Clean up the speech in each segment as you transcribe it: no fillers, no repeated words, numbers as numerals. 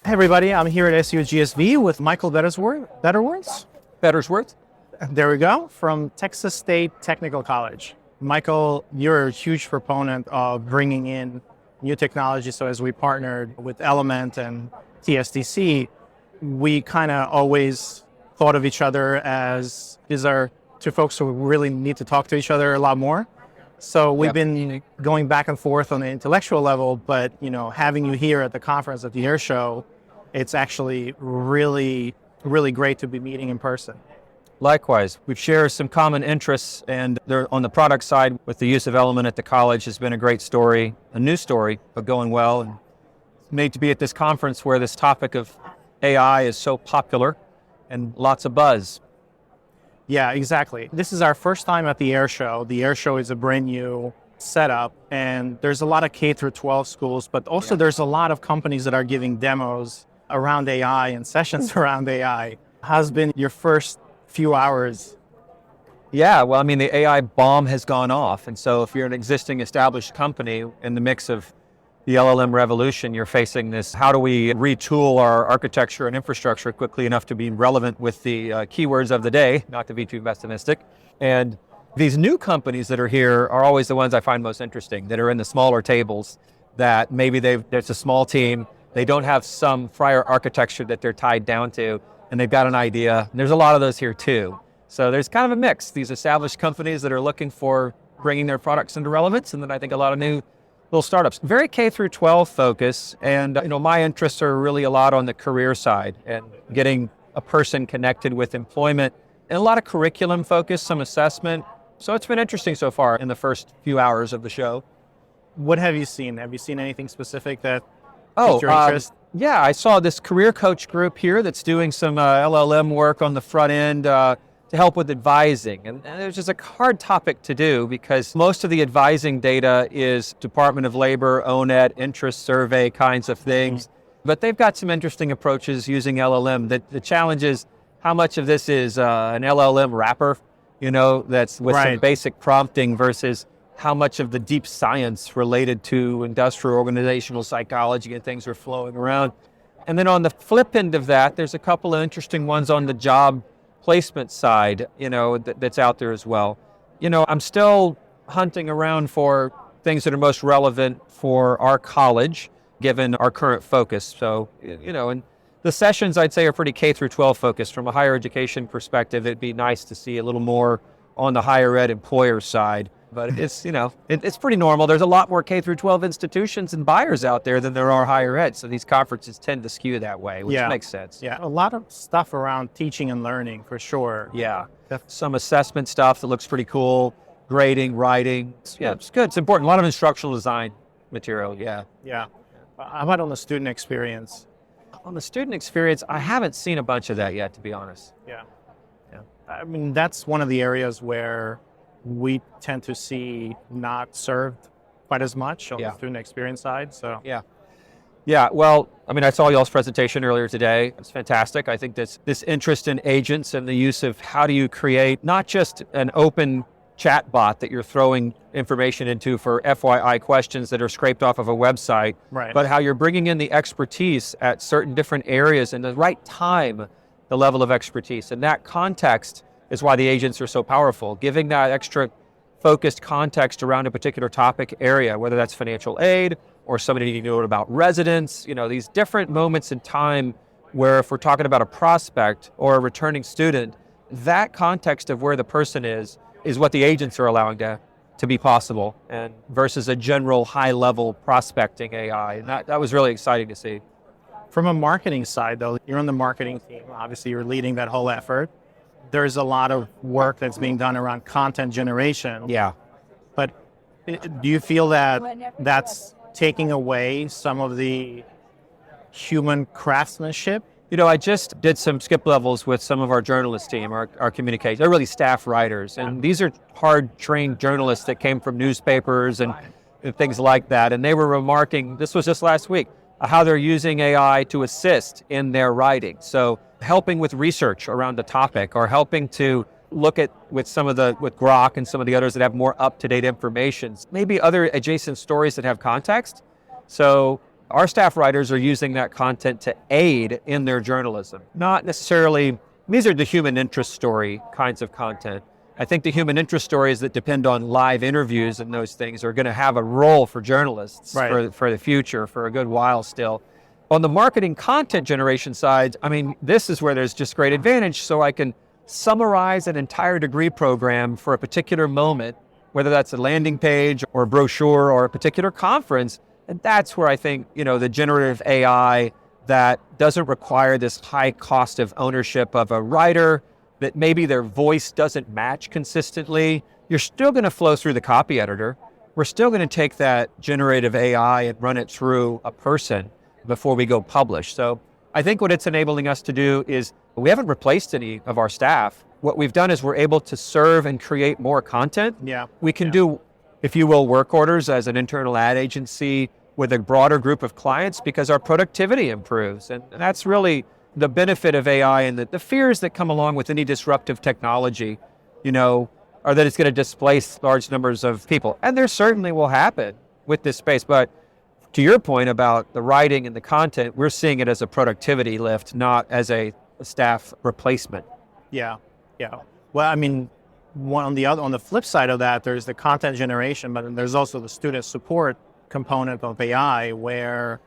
Hey everybody, I'm here at ASU+GSV with Michael Bettersworth. There we go, from Texas State Technical College. Michael, you're a huge proponent of bringing in new technology. So as we partnered with Element and TSTC, we kind of always thought of each other as these are two folks who really need to talk to each other a lot more. So we've been going back and forth on the intellectual level, but having you here at the conference at the AIR Show, it's actually really, really great to be meeting in person. Likewise, we share some common interests, and on the product side with the use of Element at the college has been a great story, a new story, but going well. And it's made to be at this conference where this topic of AI is so popular and lots of buzz. Yeah, exactly. This is our first time at the AIR Show. The AIR Show is a brand new setup, and there's a lot of K through 12 schools, but also there's a lot of companies that are giving demos around AI and sessions around AI. How's been your first few hours? Yeah, well, I mean, the AI bomb has gone off. And so if you're an existing established company in the mix of the LLM revolution, you're facing this, how do we retool our architecture and infrastructure quickly enough to be relevant with the keywords of the day, not to be too pessimistic. And these new companies that are here are always the ones I find most interesting, that are in the smaller tables, that maybe there's a small team, they don't have some prior architecture that they're tied down to, and they've got an idea. And there's a lot of those here too. So there's kind of a mix, these established companies that are looking for bringing their products into relevance, and then I think a lot of new little startups. Very K through 12 focus, and my interests are really a lot on the career side and getting a person connected with employment, and a lot of curriculum focus, some assessment. So it's been interesting so far in the first few hours of the show. What have you seen? Have you seen anything specific that piqued your interest? Yeah, I saw this career coach group here that's doing some LLM work on the front end to help with advising. And it's just a hard topic to do because most of the advising data is Department of Labor, ONET, interest survey kinds of things. But they've got some interesting approaches using LLM. The challenge is how much of this is an LLM wrapper, that's with some basic prompting versus how much of the deep science related to industrial organizational psychology and things are flowing around. And then on the flip end of that, there's a couple of interesting ones on the job placement side, that's out there as well. I'm still hunting around for things that are most relevant for our college, given our current focus. So, and the sessions I'd say are pretty K through 12 focused. From a higher education perspective, it'd be nice to see a little more on the higher ed employer side. But it's, it's pretty normal. There's a lot more K through 12 institutions and buyers out there than there are higher ed. So these conferences tend to skew that way, which makes sense. Yeah, a lot of stuff around teaching and learning for sure. Yeah, some assessment stuff that looks pretty cool, grading, writing. Yeah, it's good. It's important. A lot of instructional design material, yeah. Yeah. How about on the student experience? On the student experience, I haven't seen a bunch of that yet, to be honest. Yeah. I mean, that's one of the areas where we tend to see not served quite as much on the student experience side. So yeah. Well, I mean, I saw y'all's presentation earlier today. It's fantastic. I think this interest in agents and the use of how do you create not just an open chat bot that you're throwing information into for FYI questions that are scraped off of a website, but how you're bringing in the expertise at certain different areas and the right time, the level of expertise. And that context is why the agents are so powerful, giving that extra focused context around a particular topic area, whether that's financial aid or somebody needing to know about residents, these different moments in time where if we're talking about a prospect or a returning student, that context of where the person is what the agents are allowing to be possible, and versus a general high-level prospecting AI. And that was really exciting to see. From a marketing side, though, you're on the marketing team. Obviously, you're leading that whole effort. There's a lot of work that's being done around content generation. Yeah. But do you feel that that's taking away some of the human craftsmanship? I just did some skip levels with some of our journalist team, our communication. They're really staff writers. And these are hard-trained journalists that came from newspapers and things like that. And they were remarking, this was just last week, how they're using AI to assist in their writing. So helping with research around the topic, or helping to look at with Grok and some of the others that have more up-to-date information, maybe other adjacent stories that have context. So Our staff writers are using that content to aid in their journalism, not necessarily, these are the human interest story kinds of content. I think the human interest stories that depend on live interviews and those things are going to have a role for journalists for the future, for a good while still. On the marketing content generation side, I mean, this is where there's just great advantage. So I can summarize an entire degree program for a particular moment, whether that's a landing page or a brochure or a particular conference. And that's where I think, the generative AI that doesn't require this high cost of ownership of a writer, that maybe their voice doesn't match consistently. You're still going to flow through the copy editor. We're still going to take that generative AI and run it through a person before we go publish. So I think what it's enabling us to do is we haven't replaced any of our staff. What we've done is we're able to serve and create more content. Yeah. We can do, if you will, work orders as an internal ad agency with a broader group of clients because our productivity improves. And that's really the benefit of AI, and the fears that come along with any disruptive technology, are that it's going to displace large numbers of people. And there certainly will happen with this space. But to your point about the writing and the content, we're seeing it as a productivity lift, not as a staff replacement. Yeah. Well, I mean, on the flip side of that, there's the content generation, but then there's also the student support component of AI where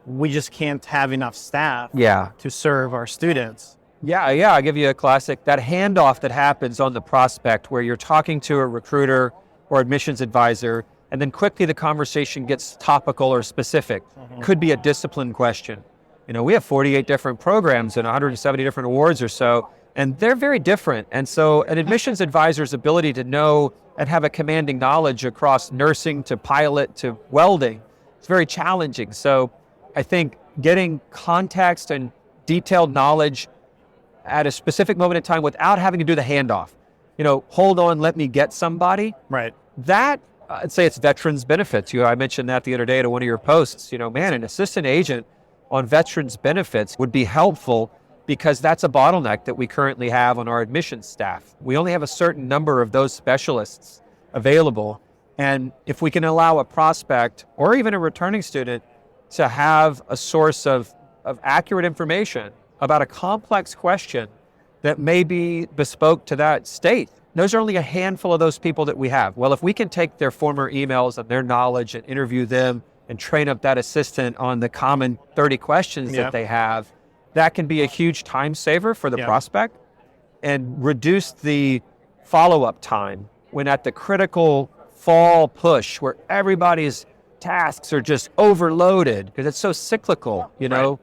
we just can't have enough staff to serve our students. Yeah, I'll give you a classic. That handoff that happens on the prospect where you're talking to a recruiter or admissions advisor, and then quickly the conversation gets topical or specific. Could be a discipline question. We have 48 different programs and 170 different awards or so, and they're very different. And so an admissions advisor's ability to know and have a commanding knowledge across nursing to pilot to welding is very challenging. So I think getting context and detailed knowledge at a specific moment in time without having to do the handoff, hold on, let me get somebody. Right. That, I'd say it's veterans benefits. I mentioned that the other day to one of your posts. An assistant agent on veterans benefits would be helpful because that's a bottleneck that we currently have on our admissions staff. We only have a certain number of those specialists available. And if we can allow a prospect or even a returning student to have a source of accurate information about a complex question that may be bespoke to that state, those are only a handful of those people that we have. Well, if we can take their former emails and their knowledge and interview them and train up that assistant on the common 30 questions that they have, that can be a huge time saver for the prospect and reduce the follow-up time when at the critical fall push where everybody's tasks are just overloaded because it's so cyclical, Right.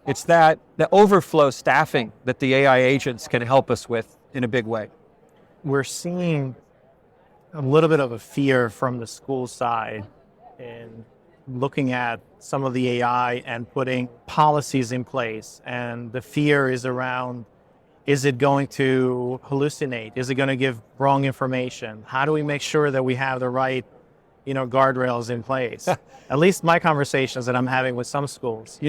It's the overflow staffing that the AI agents can help us with in a big way. We're seeing a little bit of a fear from the school side in looking at some of the AI and putting policies in place. And the fear is around, is it going to hallucinate? Is it going to give wrong information? How do we make sure that we have the right, guardrails in place? At least my conversations that I'm having with some schools.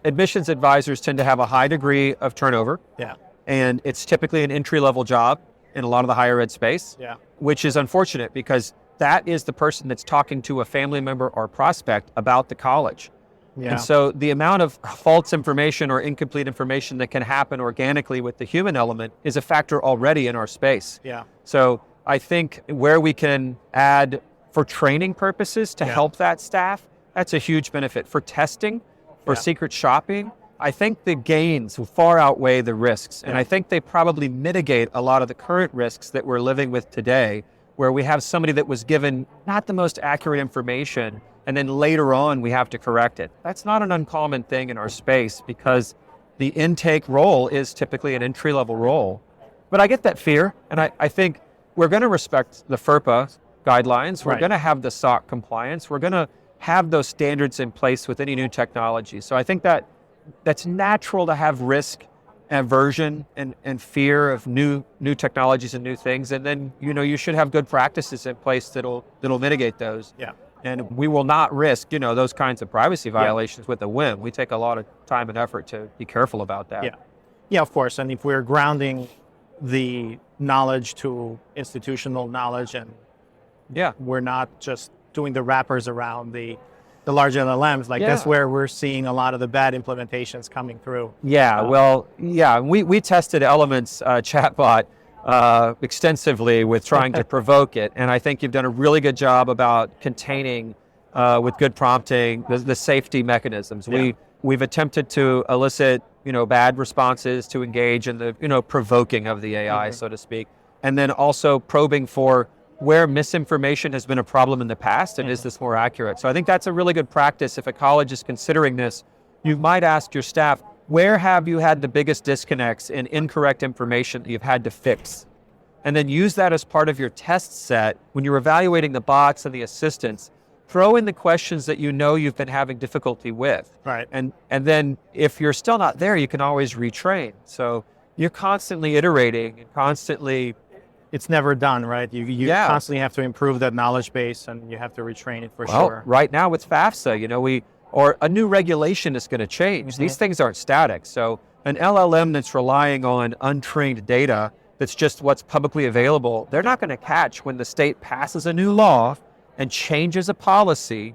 Admissions advisors tend to have a high degree of turnover. Yeah. And it's typically an entry-level job in a lot of the higher ed space, which is unfortunate because that is the person that's talking to a family member or prospect about the college. Yeah. And so the amount of false information or incomplete information that can happen organically with the human element is a factor already in our space. Yeah. So I think where we can add for training purposes to help that staff, that's a huge benefit. For testing, for secret shopping, I think the gains far outweigh the risks. And I think they probably mitigate a lot of the current risks that we're living with today, where we have somebody that was given not the most accurate information, and then later on we have to correct it. That's not an uncommon thing in our space because the intake role is typically an entry-level role. But I get that fear, and I think we're going to respect the FERPA guidelines. We're going to have the SOC compliance. We're going to have those standards in place with any new technology. So I think that's natural to have risk, aversion, and fear of new technologies and new things. And then, you should have good practices in place that'll mitigate those. Yeah. And we will not risk, those kinds of privacy violations with a whim. We take a lot of time and effort to be careful about that. Yeah. Yeah, of course. And if we're grounding the knowledge to institutional knowledge and we're not just doing the wrappers around the the large LLMs, like that's where we're seeing a lot of the bad implementations coming through. Yeah, we tested Elements chatbot extensively with trying to provoke it, and I think you've done a really good job about containing with good prompting the safety mechanisms. We've attempted to elicit bad responses to engage in the provoking of the AI, so to speak, and then also probing for where misinformation has been a problem in the past, and is this more accurate? So I think that's a really good practice. If a college is considering this, you might ask your staff, where have you had the biggest disconnects in incorrect information that you've had to fix? And then use that as part of your test set when you're evaluating the bots and the assistants. Throw in the questions that you've been having difficulty with. Right. And then if you're still not there, you can always retrain. So you're constantly iterating and constantly... It's never done, right? You constantly have to improve that knowledge base, and you have to retrain it for sure. Right now with FAFSA, or a new regulation is going to change. These things aren't static. So an LLM that's relying on untrained data, that's just what's publicly available, they're not going to catch when the state passes a new law and changes a policy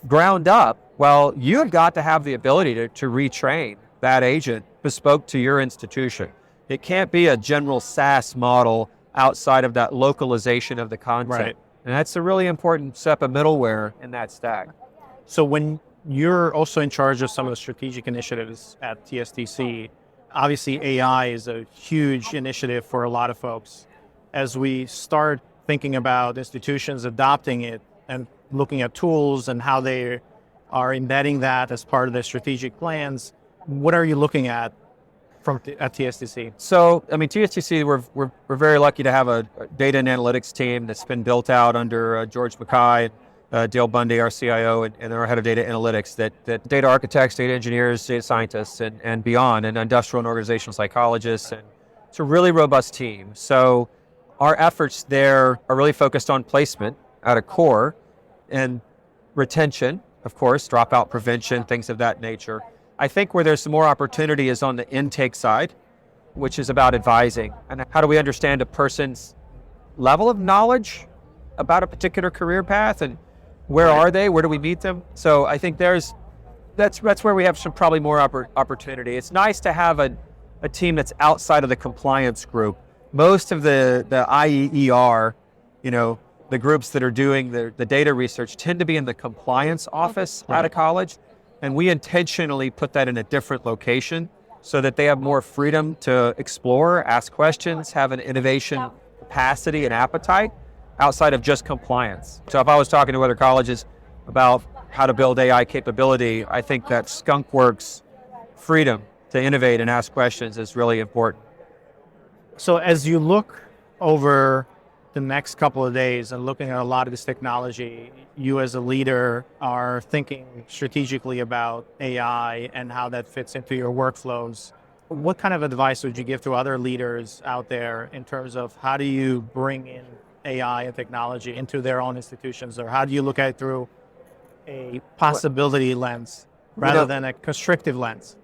ground up. Well, you've got to have the ability to retrain that agent bespoke to your institution. It can't be a general SaaS model outside of that localization of the content. Right. And that's a really important step of middleware in that stack. So when you're also in charge of some of the strategic initiatives at TSTC, obviously AI is a huge initiative for a lot of folks. As we start thinking about institutions adopting it and looking at tools and how they are embedding that as part of their strategic plans, what are you looking at at TSTC? So, TSTC, we're very lucky to have a data and analytics team that's been built out under George Mackay, Dale Bundy, our CIO, and our head of data analytics, that data architects, data engineers, data scientists, and beyond, and industrial and organizational psychologists. And it's a really robust team. So our efforts there are really focused on placement at a core and retention, of course, dropout prevention, things of that nature. I think where there's some more opportunity is on the intake side, which is about advising. And how do we understand a person's level of knowledge about a particular career path, and where are they? Where do we meet them? So I think that's where we have some probably more opportunity. It's nice to have a team that's outside of the compliance group. Most of the IEER, the groups that are doing the data research tend to be in the compliance office at a college. And we intentionally put that in a different location so that they have more freedom to explore, ask questions, have an innovation capacity and appetite outside of just compliance. So if I was talking to other colleges about how to build AI capability, I think that skunkworks freedom to innovate and ask questions is really important. So as you look over the next couple of days and looking at a lot of this technology, you as a leader are thinking strategically about AI and how that fits into your workflows. What kind of advice would you give to other leaders out there in terms of how do you bring in AI and technology into their own institutions, or how do you look at it through a possibility lens rather than a constrictive lens?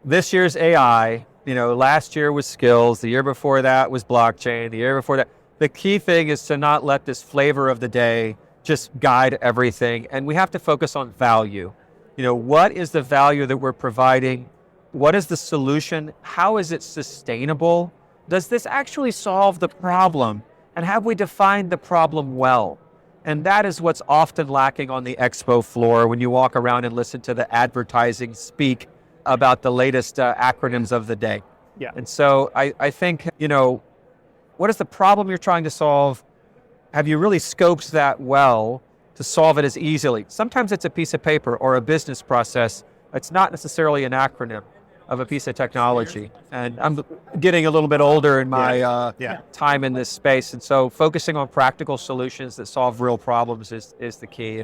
This year's AI, last year was skills, the year before that was blockchain, the year before that. The key thing is to not let this flavor of the day just guide everything. And we have to focus on value. What is the value that we're providing? What is the solution? How is it sustainable? Does this actually solve the problem? And have we defined the problem well? And that is what's often lacking on the expo floor when you walk around and listen to the advertising speak about the latest acronyms of the day. Yeah. And so I think, what is the problem you're trying to solve? Have you really scoped that well to solve it as easily? Sometimes it's a piece of paper or a business process. It's not necessarily an acronym of a piece of technology. And I'm getting a little bit older in my time in this space. And so focusing on practical solutions that solve real problems is the key.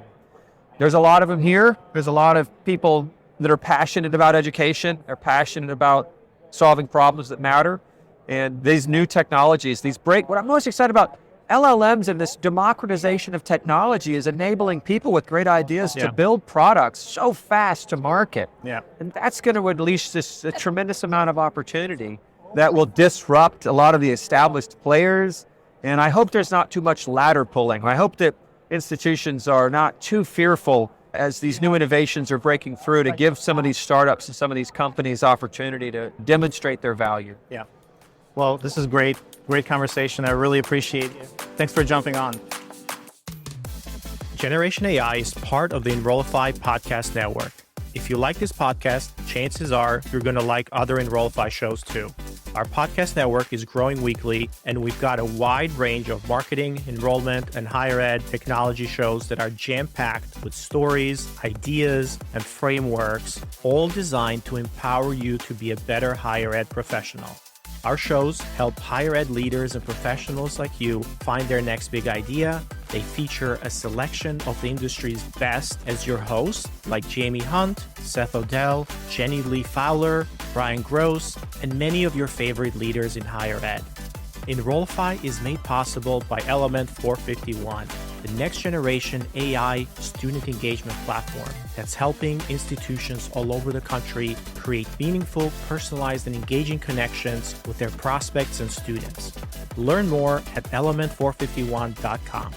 There's a lot of them here. There's a lot of people that are passionate about education. They're passionate about solving problems that matter. And these new technologies, what I'm most excited about, LLMs and this democratization of technology is enabling people with great ideas to build products so fast to market. Yeah. And that's going to unleash a tremendous amount of opportunity that will disrupt a lot of the established players. And I hope there's not too much ladder pulling. I hope that institutions are not too fearful as these new innovations are breaking through, to give some of these startups and some of these companies opportunity to demonstrate their value. Yeah. Well, this is great conversation. I really appreciate it. Thanks for jumping on. Generation AI is part of the Enrollify podcast network. If you like this podcast, chances are you're going to like other Enrollify shows too. Our podcast network is growing weekly, and we've got a wide range of marketing, enrollment, and higher ed technology shows that are jam-packed with stories, ideas, and frameworks, all designed to empower you to be a better higher ed professional. Our shows help higher ed leaders and professionals like you find their next big idea. They feature a selection of the industry's best as your hosts, like Jamie Hunt, Seth Odell, Jenny Lee Fowler, Brian Gross, and many of your favorite leaders in higher ed. Enrollify is made possible by Element 451, the next generation AI student engagement platform that's helping institutions all over the country create meaningful, personalized, and engaging connections with their prospects and students. Learn more at element451.com.